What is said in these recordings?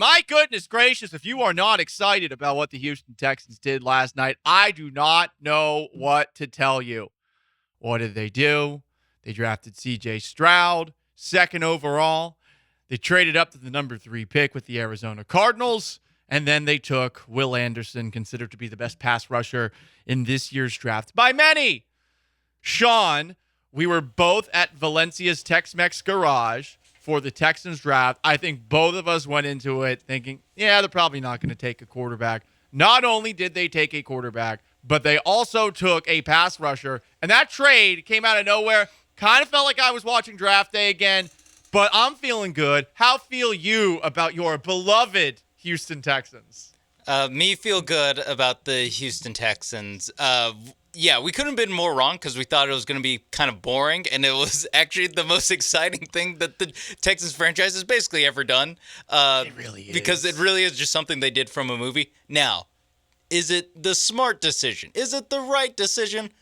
My goodness gracious, if you are not excited about what the Houston Texans did last night, I do not know what to tell you. What did they do? They drafted CJ Stroud, second overall. They traded up to the number 3 pick with the Arizona Cardinals, and then they took Will Anderson, considered to be the best pass rusher in this year's draft by many. Sean, we were both at Valencia's Tex-Mex garage for the Texans draft. I think both of us went into it thinking, yeah, they're probably not going to take a quarterback. Not only did they take a quarterback, but they also took a pass rusher. And that trade came out of nowhere. Kind of felt like I was watching draft day again, but I'm feeling good. How feel you about your beloved Houston Texans? Me feel good about the Houston Texans. Yeah, we couldn't have been more wrong because we thought it was going to be kind of boring, and it was actually the most exciting thing that the Texans franchise has basically ever done. It really is. Because it really is just something they did from a movie. Now, is it the smart decision? Is it the right decision?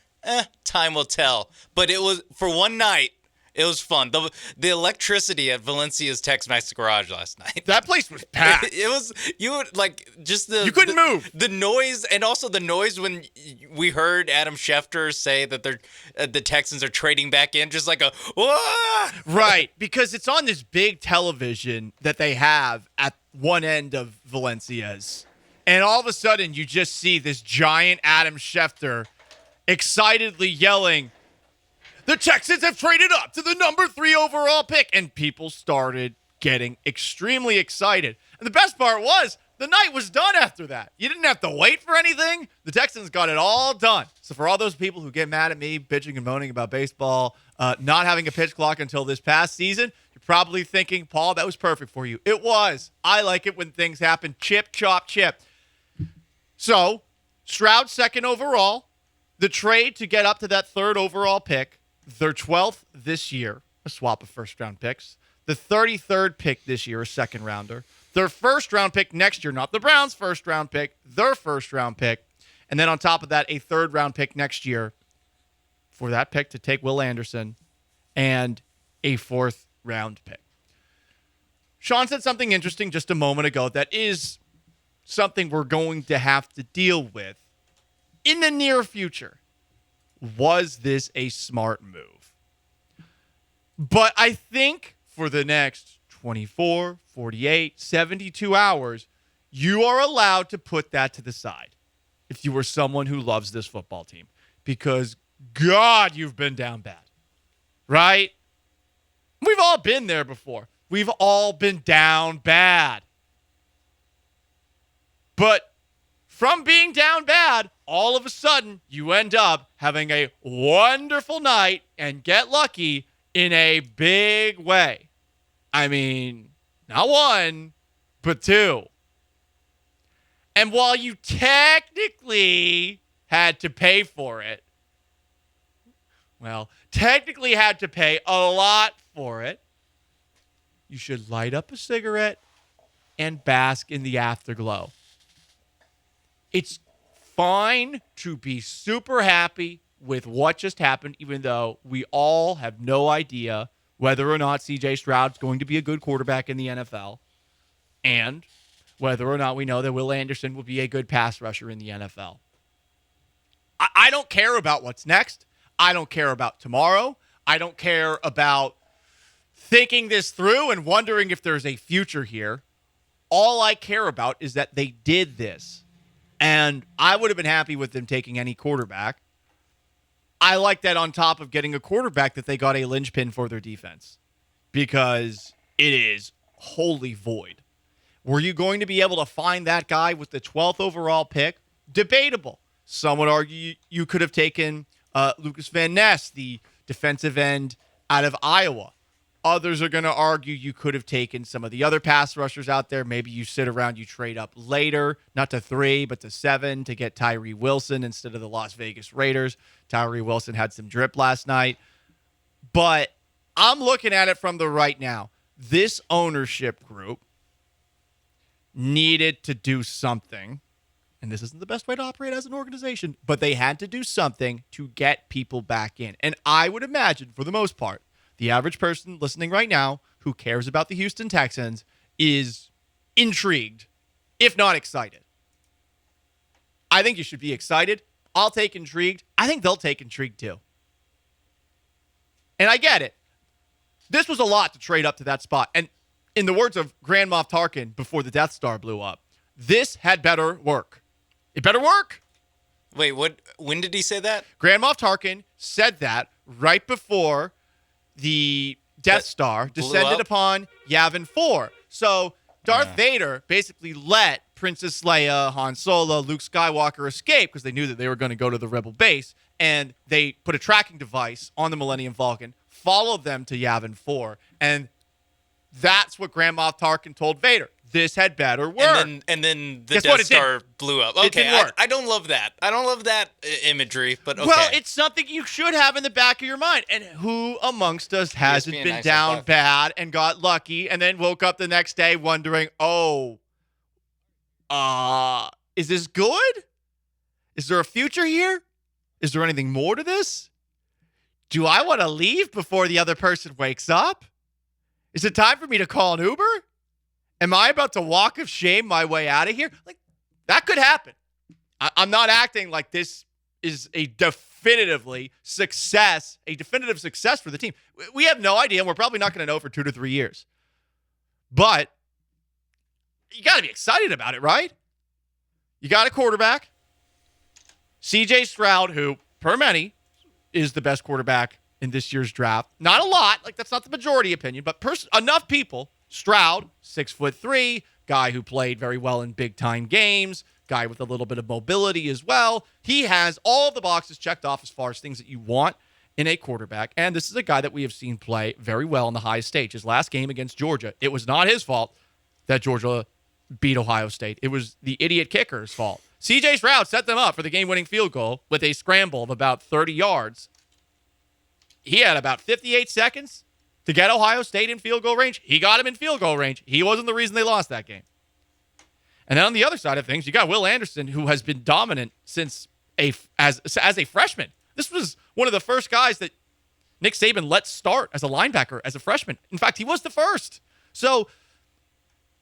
Time will tell. But it was, for one night, it was fun. The electricity at Valencia's Tex-Mex garage last night. That place was packed. It was, you would, like, just You couldn't move. The noise, and also the noise when we heard Adam Schefter say that the Texans are trading back in, just like a, whoa! Right, because it's on this big television that they have at one end of Valencia's. And all of a sudden, you just see this giant Adam Schefter excitedly yelling, "The Texans have traded up to the number 3 overall pick." And people started getting extremely excited. And the best part was, the night was done after that. You didn't have to wait for anything. The Texans got it all done. So for all those people who get mad at me bitching and moaning about baseball, not having a pitch clock until this past season, you're probably thinking, Paul, that was perfect for you. It was. I like it when things happen. Chip, chop, chip. So, Stroud second overall. The trade to get up to that 3rd overall pick. Their 12th this year, a swap of first-round picks. The 33rd pick this year, a second-rounder. Their first-round pick next year, not the Browns' first-round pick, their first-round pick. And then on top of that, a 3rd-round pick next year for that pick to take Will Anderson, and a 4th-round pick. Sean said something interesting just a moment ago that is something we're going to have to deal with in the near future. Was this a smart move? But I think for the next 24, 48, 72 hours, you are allowed to put that to the side if you were someone who loves this football team. Because, God, you've been down bad. Right? We've all been there before. We've all been down bad. But from being down bad, all of a sudden, you end up having a wonderful night and get lucky in a big way. I mean, not one, but 2. And while you technically had to pay for it, technically had to pay a lot for it, you should light up a cigarette and bask in the afterglow. It's fine to be super happy with what just happened, even though we all have no idea whether or not CJ Stroud's going to be a good quarterback in the NFL, and whether or not we know that Will Anderson will be a good pass rusher in the NFL. I don't care about what's next. I don't care about tomorrow. I don't care about thinking this through and wondering if there's a future here. All I care about is that they did this. And I would have been happy with them taking any quarterback. I like that on top of getting a quarterback that they got a linchpin for their defense. Because it is wholly void. Were you going to be able to find that guy with the 12th overall pick? Debatable. Some would argue you could have taken Lucas Van Ness, the defensive end out of Iowa. Others are going to argue you could have taken some of the other pass rushers out there. Maybe you sit around, you trade up later, not to 3, but to 7 to get Tyree Wilson instead of the Las Vegas Raiders. Tyree Wilson had some drip last night. But I'm looking at it from the right now. This ownership group needed to do something. And this isn't the best way to operate as an organization, but they had to do something to get people back in. And I would imagine, for the most part, the average person listening right now who cares about the Houston Texans is intrigued, if not excited. I think you should be excited. I'll take intrigued. I think they'll take intrigued too. And I get it. This was a lot to trade up to that spot. And in the words of Grand Moff Tarkin before the Death Star blew up, this had better work. It better work. Wait, what? When did he say that? Grand Moff Tarkin said that right before the Death Star descended upon Yavin 4. So Darth Vader basically let Princess Leia, Han Solo, Luke Skywalker escape because they knew that they were going to go to the Rebel base, and they put a tracking device on the Millennium Falcon, followed them to Yavin 4, and that's what Grand Moff Tarkin told Vader. This had better work. And then the Death Star blew up. Okay, didn't work. I don't love that. I don't love that imagery, but okay. Well, it's something you should have in the back of your mind. And who amongst us hasn't ESPN been down bad and got lucky and then woke up the next day wondering, is this good? Is there a future here? Is there anything more to this? Do I want to leave before the other person wakes up? Is it time for me to call an Uber? Am I about to walk of shame my way out of here? Like, that could happen. I'm not acting like this is a definitive success for the team. We have no idea, and we're probably not going to know for 2 to 3 years. But you got to be excited about it, right? You got a quarterback, CJ Stroud, who, per many, is the best quarterback in this year's draft. Not a lot. Like, that's not the majority opinion, but enough people. Stroud, 6'3", guy who played very well in big-time games, guy with a little bit of mobility as well. He has all the boxes checked off as far as things that you want in a quarterback, and this is a guy that we have seen play very well on the highest stage. His last game against Georgia, it was not his fault that Georgia beat Ohio State. It was the idiot kicker's fault. CJ Stroud set them up for the game-winning field goal with a scramble of about 30 yards. He had about 58 seconds to get Ohio State in field goal range. He got him in field goal range. He wasn't the reason they lost that game. And then on the other side of things, you got Will Anderson, who has been dominant since as a freshman. This was one of the first guys that Nick Saban let start as a linebacker as a freshman. In fact, he was the first. So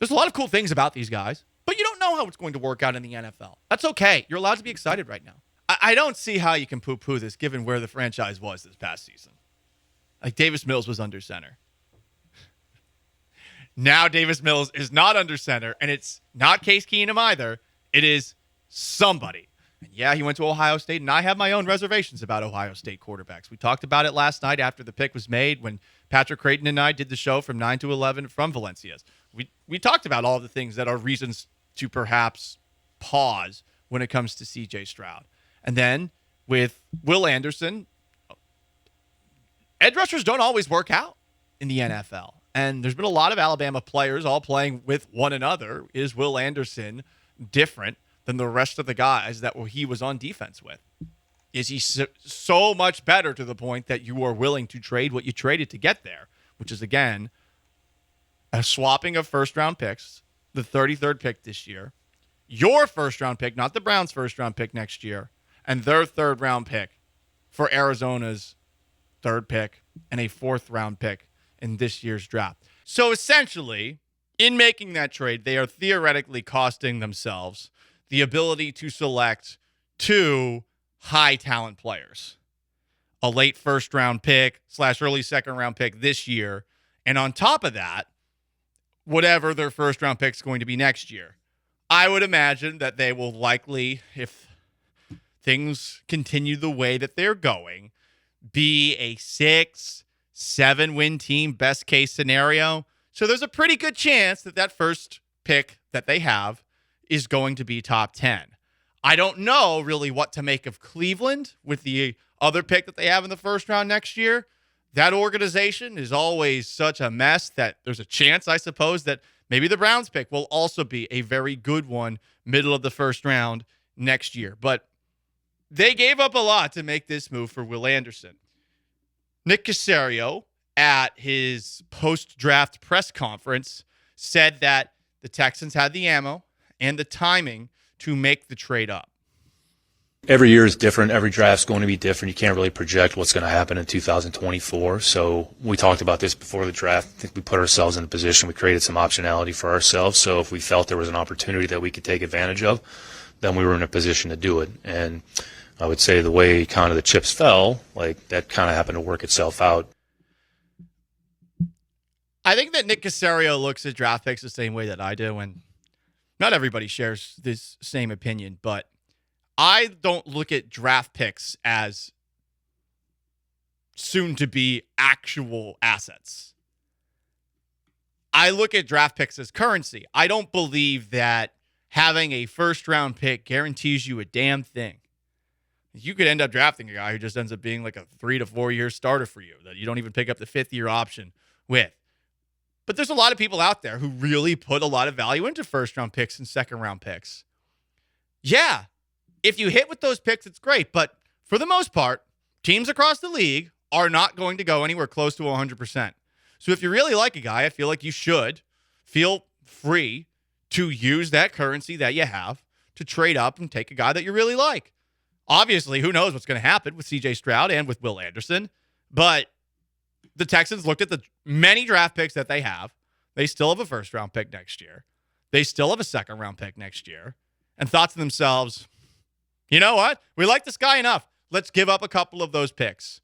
there's a lot of cool things about these guys, but you don't know how it's going to work out in the NFL. That's okay. You're allowed to be excited right now. I don't see how you can poo-poo this given where the franchise was this past season. Like, Davis Mills was under center. Now Davis Mills is not under center, and it's not Case Keenum either. It is somebody. And yeah, he went to Ohio State, and I have my own reservations about Ohio State quarterbacks. We talked about it last night after the pick was made when Patrick Creighton and I did the show from 9 to 11 from Valencia's. We talked about all the things that are reasons to perhaps pause when it comes to CJ Stroud. And then with Will Anderson, edge rushers don't always work out in the NFL. And there's been a lot of Alabama players all playing with one another. Is Will Anderson different than the rest of the guys that he was on defense with? Is he so much better to the point that you are willing to trade what you traded to get there, which is, again, a swapping of first-round picks, the 33rd pick this year, your first-round pick, not the Browns' first-round pick next year, and their third-round pick for Arizona's third pick and a fourth-round pick in this year's draft. So essentially, in making that trade, they are theoretically costing themselves the ability to select 2 high-talent players. A late first-round pick / early second-round pick this year. And on top of that, whatever their first-round pick is going to be next year. I would imagine that they will likely, if things continue the way that they're going, be a 6-7 win team, best case scenario. So there's a pretty good chance that that first pick that they have is going to be top 10. I don't know really what to make of Cleveland with the other pick that they have in the first round next year. That organization is always such a mess that there's a chance, I suppose, that maybe the Browns pick will also be a very good one middle of the first round next year. But they gave up a lot to make this move for Will Anderson. Nick Caserio, at his post-draft press conference, said that the Texans had the ammo and the timing to make the trade up. every year is different. Every draft's going to be different. You can't really project what's going to happen in 2024. So we talked about this before the draft. I think we put ourselves in a position. We created some optionality for ourselves. So if we felt there was an opportunity that we could take advantage of, then we were in a position to do it. And I would say the way kind of the chips fell, like that kind of happened to work itself out. I think that Nick Caserio looks at draft picks the same way that I do, and not everybody shares this same opinion, but I don't look at draft picks as soon-to-be actual assets. I look at draft picks as currency. I don't believe that having a first-round pick guarantees you a damn thing. You could end up drafting a guy who just ends up being like a 3 to 4 year starter for you that you don't even pick up the 5th-year option with. But there's a lot of people out there who really put a lot of value into first-round picks and second-round picks. Yeah, if you hit with those picks, it's great. But for the most part, teams across the league are not going to go anywhere close to 100%. So if you really like a guy, I feel like you should feel free to use that currency that you have to trade up and take a guy that you really like. Obviously, who knows what's going to happen with CJ Stroud and with Will Anderson. But the Texans looked at the many draft picks that they have. They still have a first-round pick next year. They still have a second-round pick next year. And thought to themselves, you know what? We like this guy enough. Let's give up a couple of those picks.